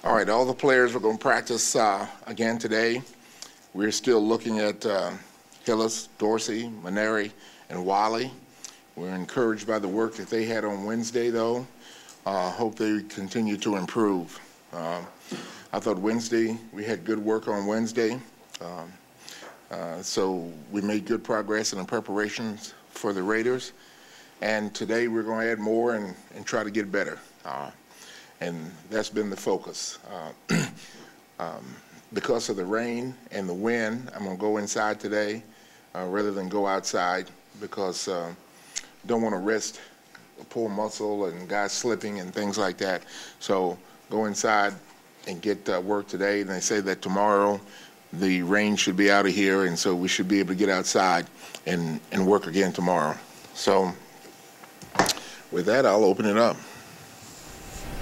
All right, all the players are going to practice again today. We're still looking at Hillis, Dorsey, Maneri, and Wally. We're encouraged by the work that they had on Wednesday, though. Hope they continue to improve. I thought Wednesday, we had good work on Wednesday. So we made good progress in the preparations for the Raiders. And today we're going to add more and try to get better. And that's been the focus. Because of the rain and the wind, I'm going to go inside today rather than go outside because don't want to risk a pull muscle and guys slipping and things like that. So go inside and get work today. And they say that tomorrow the rain should be out of here, and so we should be able to get outside and work again tomorrow. So with that, I'll open it up.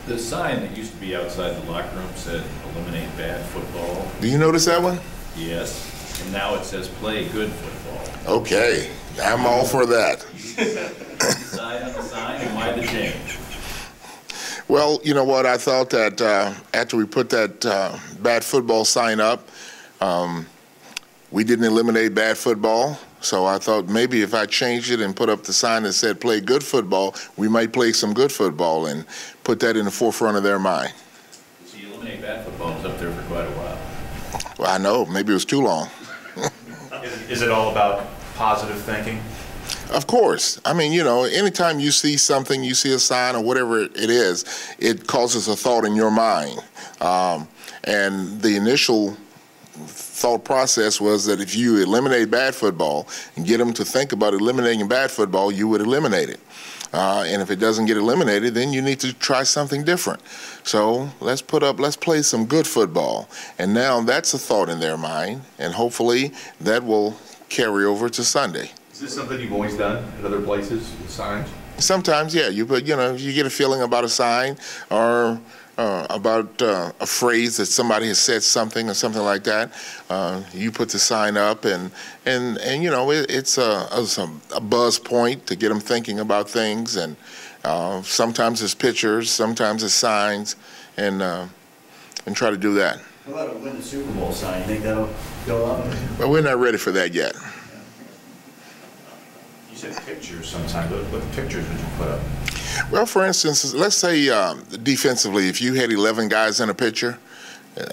The sign that used to be outside the locker room said eliminate bad football. Do you notice that one? Yes. And now it says play good football. Okay. I'm all for that. Decide on the sign and why the change? Well, you know what? I thought that after we put that bad football sign up, we didn't eliminate bad football. So I thought maybe if I changed it and put up the sign that said play good football, we might play some good football and put that in the forefront of their mind. So you eliminate bad football was up there for quite a while. Well, I know. Maybe it was too long. Is it all about positive thinking? Of course. I mean, you know, anytime you see something, you see a sign or whatever it is, it causes a thought in your mind. And the initial thought process was that if you eliminate bad football and get them to think about eliminating bad football, you would eliminate it. And if it doesn't get eliminated, then you need to try something different. So let's play some good football. And now that's a thought in their mind, and hopefully that will carry over to Sunday. Is this something you've always done at other places with signs? Sometimes, yeah. You get a feeling about a sign or about a phrase that somebody has said something or something like that. You put the sign up, and you know it's a buzz point to get them thinking about things. And sometimes it's pictures, sometimes it's signs, and try to do that. How about a win the Super Bowl sign? You think that'll go up? Well, we're not ready for that yet. You said pictures sometimes. What pictures would you put up? Well, for instance, let's say defensively, if you had 11 guys in a picture,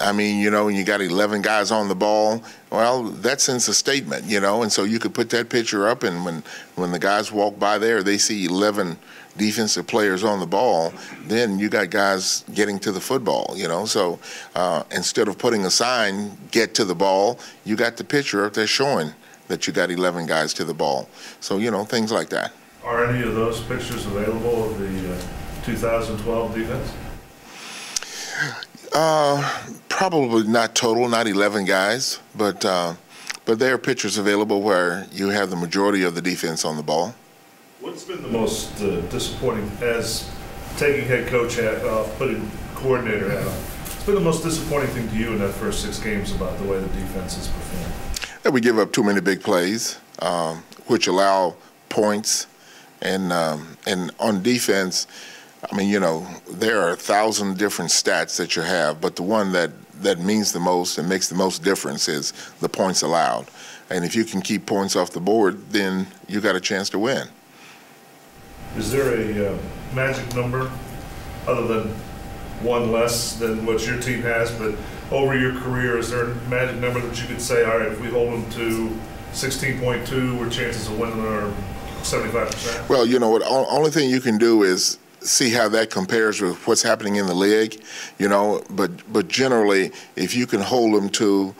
I mean, you know, and you got 11 guys on the ball, well, that sends a statement, you know, and so you could put that picture up, and when the guys walk by there, they see 11 defensive players on the ball, then you got guys getting to the football, you know. So instead of putting a sign, get to the ball, you got the picture up there showing that you got 11 guys to the ball. So, you know, things like that. Are any of those pictures available of the 2012 defense? Probably not total, not 11 guys, but there are pictures available where you have the majority of the defense on the ball. What's been the most disappointing, as taking head coach hat off, putting coordinator hat on? What's been the most disappointing thing to you in that first 6 games about the way the defense has performed? That we give up too many big plays, which allow points. And on defense, I mean, you know, there are 1,000 different stats that you have, but the one that means the most and makes the most difference is the points allowed. And if you can keep points off the board, then you got a chance to win. Is there a magic number other than one less than what your team has, but over your career, is there a magic number that you could say, all right, if we hold them to 16.2, our chances of winning are 75%? Well, you know what, only thing you can do is see how that compares with what's happening in the league, you know, but generally, if you can hold them to,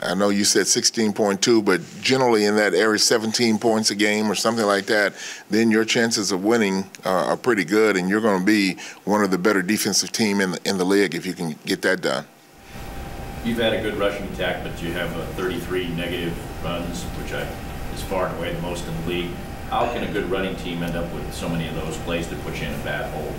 I know you said 16.2, but generally in that area, 17 points a game or something like that, then your chances of winning are pretty good, and you're going to be one of the better defensive team in the league if you can get that done. You've had a good rushing attack, but you have 33 negative runs, which is far and away the most in the league. How can a good running team end up with so many of those plays that put you in a bad hole?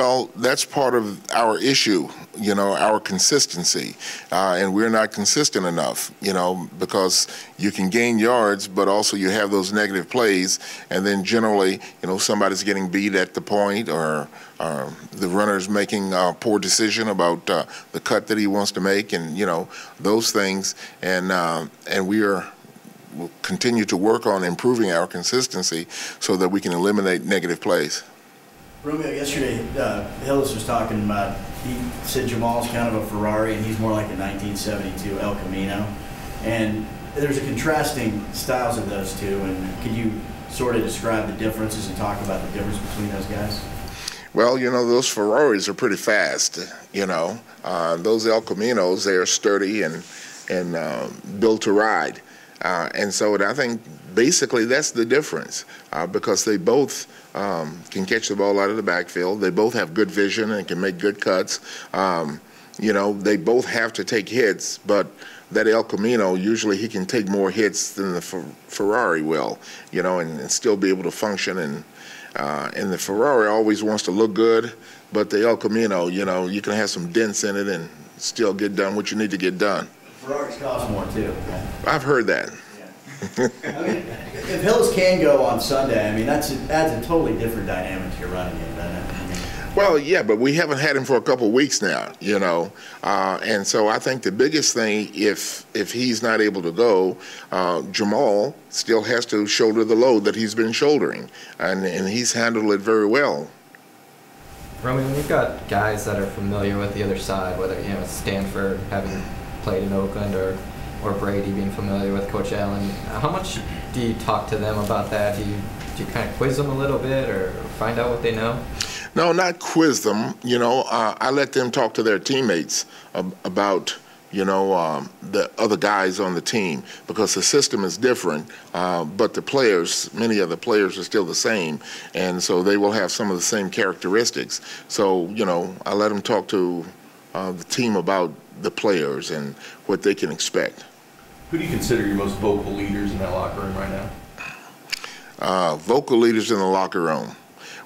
Well, that's part of our issue, you know, our consistency. And we're not consistent enough, you know, because you can gain yards, but also you have those negative plays. And then generally, you know, somebody's getting beat at the point, or the runner's making a poor decision about the cut that he wants to make, and, you know, those things. And we'll continue to work on improving our consistency so that we can eliminate negative plays. Romeo, yesterday, Hillis was talking about, he said Jamal's kind of a Ferrari and he's more like a 1972 El Camino. And there's a contrasting styles of those two, and could you sort of describe the differences and talk about the difference between those guys? Well, you know, those Ferraris are pretty fast, you know. Those El Caminos, they are sturdy and built to ride. And so I think basically that's the difference, because they both can catch the ball out of the backfield. They both have good vision and can make good cuts. You know, they both have to take hits, but that El Camino, usually he can take more hits than the Ferrari will, you know, and still be able to function. And the Ferrari always wants to look good, but the El Camino, you know, you can have some dents in it and still get done what you need to get done. Ferraris cost more too. I've heard that. Yeah. I mean, if Hillis can go on Sunday, I mean, adds a totally different dynamic to your running game, doesn't it? I mean, well, yeah, but we haven't had him for a couple of weeks now, you know, and so I think the biggest thing, if he's not able to go, Jamal still has to shoulder the load that he's been shouldering, and he's handled it very well. Romeo, when you've got guys that are familiar with the other side, whether, you know, Stanford having played in Oakland, or Brady being familiar with Coach Allen, how much do you talk to them about that? Do you kind of quiz them a little bit or find out what they know? No, not quiz them. You know, I let them talk to their teammates about, you know, the other guys on the team, because the system is different, but the players, many of the players are still the same, and so they will have some of the same characteristics. So, you know, I let them talk to the team about the players and what they can expect. Who do you consider your most vocal leaders in that locker room right now? Vocal leaders in the locker room.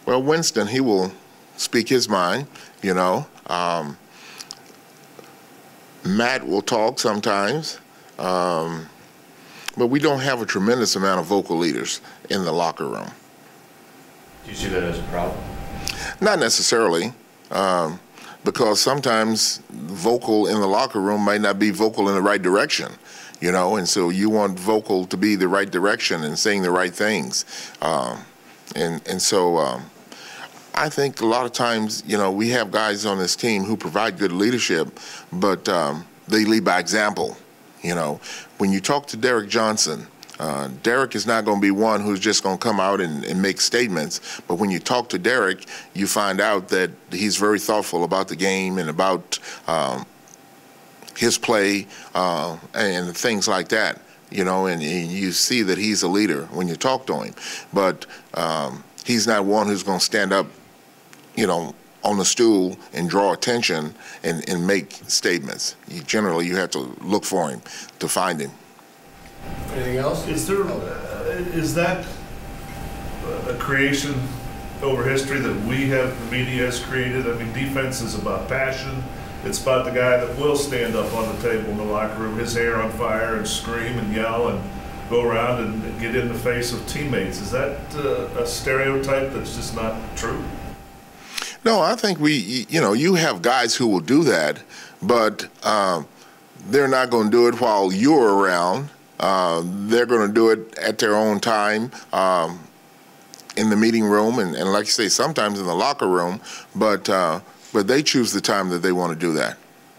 Well, Winston, he will speak his mind, you know. Matt will talk sometimes, but we don't have a tremendous amount of vocal leaders in the locker room. Do you see that as a problem? Not necessarily. Because sometimes vocal in the locker room might not be vocal in the right direction, you know, and so you want vocal to be the right direction and saying the right things. And so I think a lot of times, you know, we have guys on this team who provide good leadership, but they lead by example. You know, when you talk to Derek Johnson, Derek is not going to be one who's just going to come out and make statements, but when you talk to Derek, you find out that he's very thoughtful about the game and about his play and things like that, you know, and you see that he's a leader when you talk to him. But he's not one who's going to stand up, you know, on the stool and draw attention and make statements. Generally, you have to look for him to find him. Anything else? Is that a creation over history that we have, the media has created? I mean, defense is about passion. It's about the guy that will stand up on the table in the locker room, his hair on fire, and scream and yell and go around and get in the face of teammates. Is that a stereotype that's just not true? No, I think you know, you have guys who will do that, but they're not going to do it while you're around. They're going to do it at their own time in the meeting room, and like you say, sometimes in the locker room, but they choose the time that they want to do that.